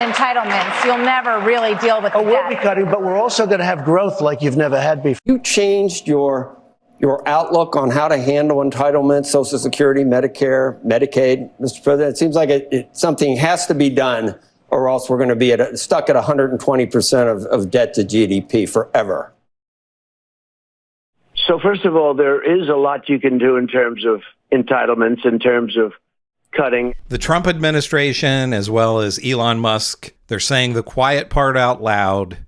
Entitlements. You'll never really deal with the we'll be cutting, but we're also going to have growth like you've never had before. You changed your outlook on how to handle entitlements, Social Security, Medicare, Medicaid, Mr. President. It seems like something has to be done, or else we're going to be stuck at 120% of debt to GDP forever. So first of all, there is a lot you can do in terms of entitlements, in terms of cutting. The Trump administration, as well as Elon Musk, they're saying the quiet part out loud.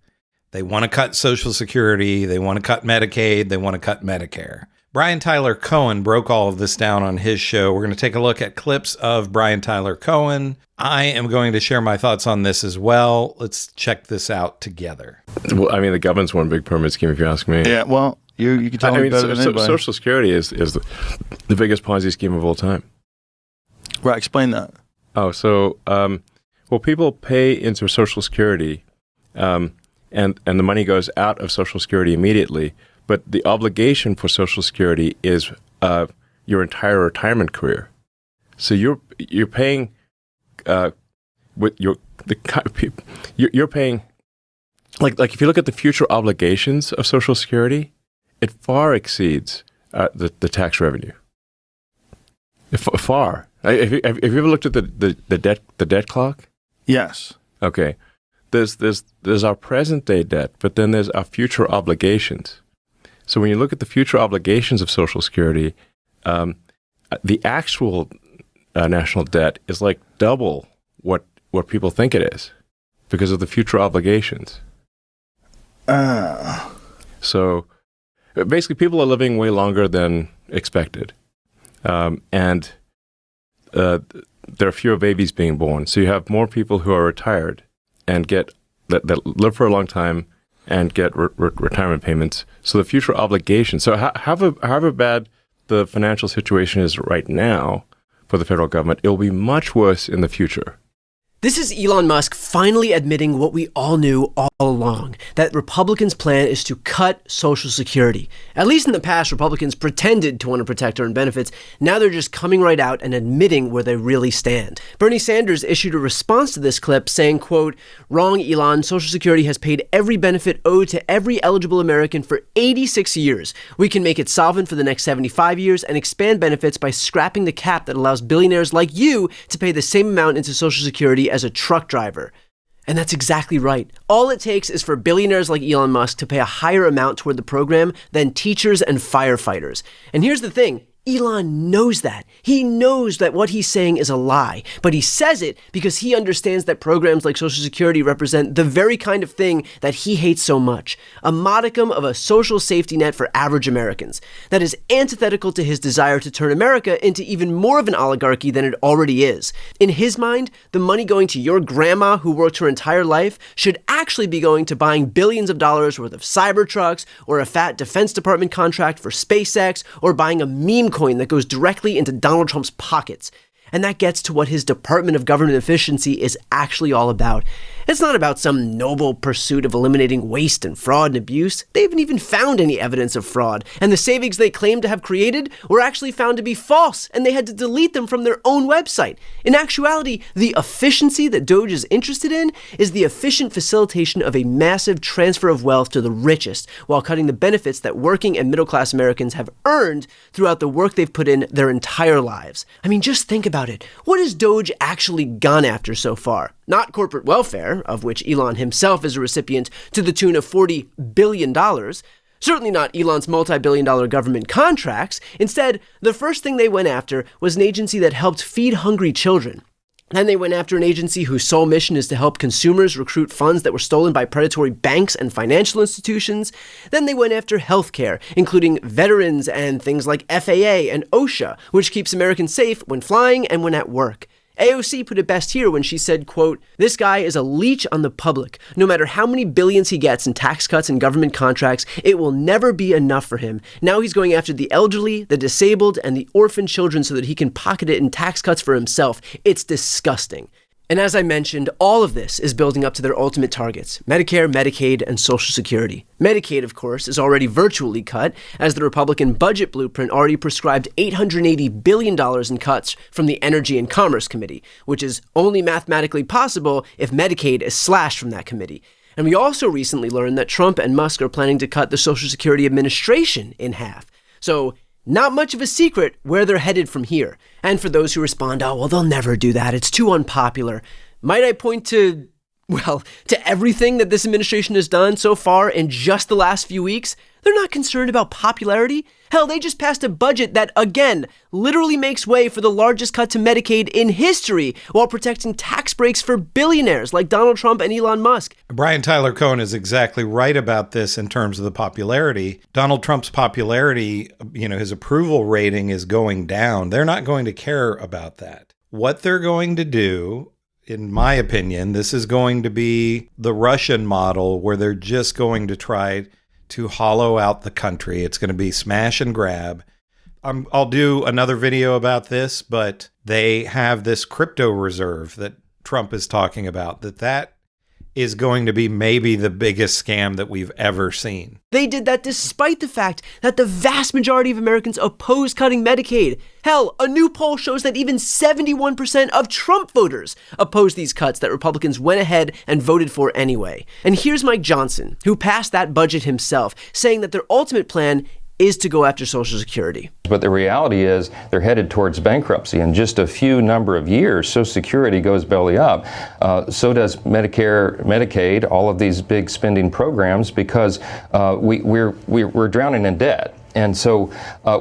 They want to cut Social Security. They want to cut Medicaid. They want to cut Medicare. Brian Tyler Cohen broke all of this down on his show. We're going to take a look at clips of Brian Tyler Cohen. I am going to share my thoughts on this as well. Let's check this out together. Well, I mean, the government's one big pyramid scheme, if you ask me. Yeah, well, you can tell me better than anybody. Social Security is the biggest Ponzi scheme of all time. Right, explain that. Oh, so, well, people pay into Social Security, and the money goes out of Social Security immediately, but the obligation for Social Security is your entire retirement career. So you're paying with you're paying like if you look at the future obligations of Social Security, it far exceeds the tax revenue. Far. Have you ever looked at the debt clock? Yes. Okay. There's our present day debt, but then there's our future obligations. So when you look at the future obligations of Social Security, the actual national debt is like double what people think it is because of the future obligations. So basically, people are living way longer than expected, and there are fewer babies being born. So you have more people who are retired and that live for a long time and get retirement payments. So the future obligations. So however bad the financial situation is right now for the federal government, it will be much worse in the future. This is Elon Musk finally admitting what we all knew all along, that Republicans' plan is to cut Social Security. At least in the past, Republicans pretended to want to protect earned benefits. Now they're just coming right out and admitting where they really stand. Bernie Sanders issued a response to this clip saying, quote, "Wrong, Elon. Social Security has paid every benefit owed to every eligible American for 86 years. We can make it solvent for the next 75 years and expand benefits by scrapping the cap that allows billionaires like you to pay the same amount into Social Security as a truck driver." And that's exactly right. All it takes is for billionaires like Elon Musk to pay a higher amount toward the program than teachers and firefighters. And here's the thing. Elon knows that. He knows that what he's saying is a lie, but he says it because he understands that programs like Social Security represent the very kind of thing that he hates so much, a modicum of a social safety net for average Americans. That is antithetical to his desire to turn America into even more of an oligarchy than it already is. In his mind, the money going to your grandma who worked her entire life should actually be going to buying billions of dollars worth of Cybertrucks or a fat Defense Department contract for SpaceX or buying a meme coin that goes directly into Donald Trump's pockets. And that gets to what his Department of Government Efficiency is actually all about. It's not about some noble pursuit of eliminating waste and fraud and abuse. They haven't even found any evidence of fraud. And the savings they claim to have created were actually found to be false, and they had to delete them from their own website. In actuality, the efficiency that DOGE is interested in is the efficient facilitation of a massive transfer of wealth to the richest, while cutting the benefits that working and middle-class Americans have earned throughout the work they've put in their entire lives. I mean, just think about it. What has DOGE actually gone after so far? Not corporate welfare, of which Elon himself is a recipient to the tune of $40 billion. Certainly not Elon's multi-billion-dollar government contracts. Instead, the first thing they went after was an agency that helped feed hungry children. Then they went after an agency whose sole mission is to help consumers recruit funds that were stolen by predatory banks and financial institutions. Then they went after healthcare, including veterans and things like FAA and OSHA, which keeps Americans safe when flying and when at work. AOC put it best here when she said, quote, "This guy is a leech on the public. No matter how many billions he gets in tax cuts and government contracts, it will never be enough for him. Now he's going after the elderly, the disabled, and the orphan children so that he can pocket it in tax cuts for himself. It's disgusting." And as I mentioned, all of this is building up to their ultimate targets: Medicare, Medicaid, and Social Security. Medicaid, of course, is already virtually cut, as the Republican budget blueprint already prescribed $880 billion in cuts from the Energy and Commerce Committee, which is only mathematically possible if Medicaid is slashed from that committee. And we also recently learned that Trump and Musk are planning to cut the Social Security Administration in half. So not much of a secret where they're headed from here. And for those who respond, oh, well, they'll never do that, it's too unpopular, might I point to everything that this administration has done so far in just the last few weeks? They're not concerned about popularity. Hell, they just passed a budget that, again, literally makes way for the largest cut to Medicaid in history while protecting tax breaks for billionaires like Donald Trump and Elon Musk. Brian Tyler Cohen is exactly right about this in terms of the popularity. Donald Trump's popularity, his approval rating is going down. They're not going to care about that. What they're going to do, in my opinion, this is going to be the Russian model where they're just going to try to hollow out the country. It's going to be smash and grab. I'll do another video about this, but they have this crypto reserve that Trump is talking about, that is going to be maybe the biggest scam that we've ever seen. They did that despite the fact that the vast majority of Americans oppose cutting Medicaid. Hell, a new poll shows that even 71% of Trump voters oppose these cuts that Republicans went ahead and voted for anyway. And here's Mike Johnson, who passed that budget himself, saying that their ultimate plan is to go after Social Security. But the reality is they're headed towards bankruptcy. In just a few number of years, Social Security goes belly up. So does Medicare, Medicaid, all of these big spending programs, because we're drowning in debt. And so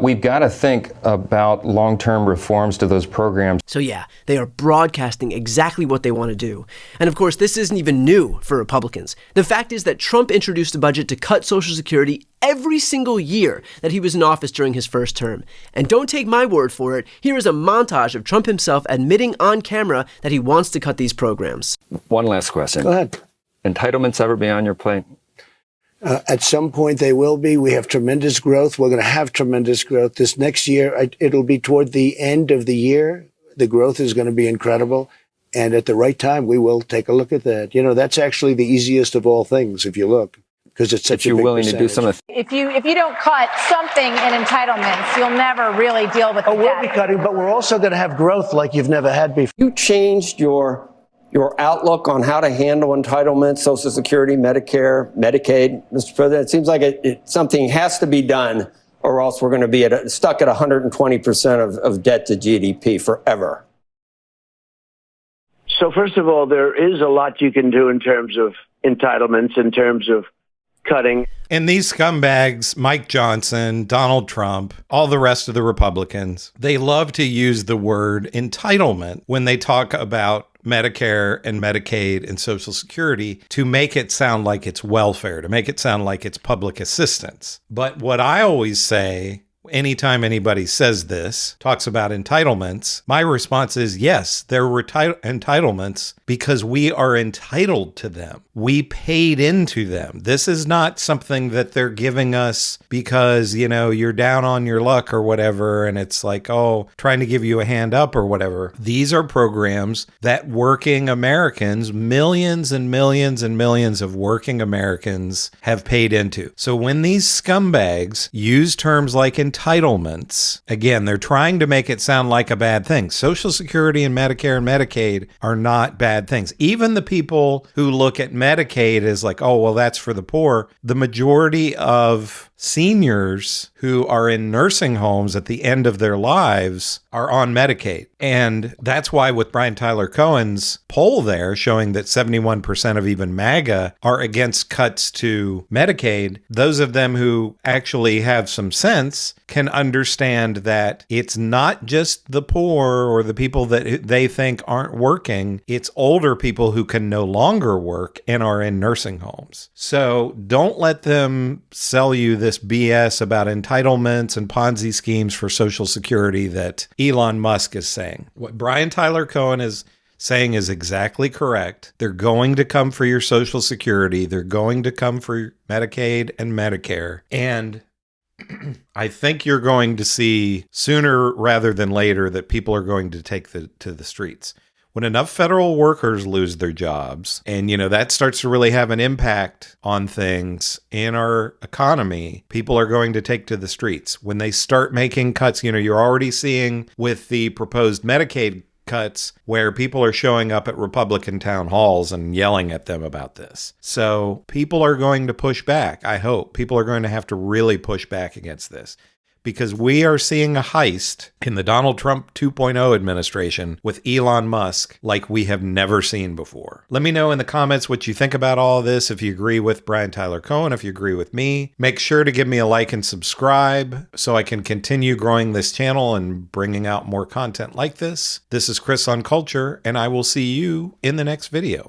we've got to think about long-term reforms to those programs. So yeah, they are broadcasting exactly what they want to do. And of course, this isn't even new for Republicans. The fact is that Trump introduced a budget to cut Social Security every single year that he was in office during his first term. And don't take my word for it, here is a montage of Trump himself admitting on camera that he wants to cut these programs. One last question. Go ahead. Entitlements ever be on your plate? At some point they will be. We have tremendous growth. We're going to have tremendous growth. This next year, it'll be toward the end of the year. The growth is going to be incredible. And at the right time, we will take a look at that. That's actually the easiest of all things, if you look, because it's such a big percentage. If you're willing to do some of the If you don't cut something in entitlements, you'll never really deal with the we'll debt. be cutting, but we're also going to have growth like you've never had before. You changed your outlook on how to handle entitlements, Social Security, Medicare, Medicaid, Mr. President? It seems like something has to be done, or else we're going to be stuck at 120% of debt to GDP forever. So first of all, there is a lot you can do in terms of entitlements, in terms of cutting. And these scumbags, Mike Johnson, Donald Trump, all the rest of the Republicans, they love to use the word entitlement when they talk about Medicare and Medicaid and Social Security to make it sound like it's welfare, to make it sound like it's public assistance. But what I always say, anytime anybody says this, talks about entitlements, my response is yes, they're entitlements because we are entitled to them. We paid into them. This is not something that they're giving us because, you're down on your luck or whatever, and it's like, trying to give you a hand up or whatever. These are programs that working Americans, millions and millions and millions of working Americans have paid into. So when these scumbags use terms like entitlements, again, they're trying to make it sound like a bad thing. Social Security and Medicare and Medicaid are not bad things. Even the people who look at Medicaid as like, that's for the poor, the majority of seniors who are in nursing homes at the end of their lives are on Medicaid. And that's why with Brian Tyler Cohen's poll there showing that 71% of even MAGA are against cuts to Medicaid, those of them who actually have some sense can understand that it's not just the poor or the people that they think aren't working, it's older people who can no longer work and are in nursing homes. So don't let them sell you this BS about entitlements and Ponzi schemes for Social Security that Elon Musk is saying. What Brian Tyler Cohen is saying is exactly correct. They're going to come for your Social Security. They're going to come for Medicaid and Medicare. And I think you're going to see sooner rather than later that people are going to take to the streets. When enough federal workers lose their jobs and, that starts to really have an impact on things in our economy, people are going to take to the streets. When they start making cuts, you're already seeing with the proposed Medicaid cuts where people are showing up at Republican town halls and yelling at them about this. So people are going to push back. I hope people are going to have to really push back against this, because we are seeing a heist in the Donald Trump 2.0 administration with Elon Musk like we have never seen before. Let me know in the comments what you think about all of this. If you agree with Brian Tyler Cohen, if you agree with me, make sure to give me a like and subscribe so I can continue growing this channel and bringing out more content like this. This is Chris on Culture, and I will see you in the next video.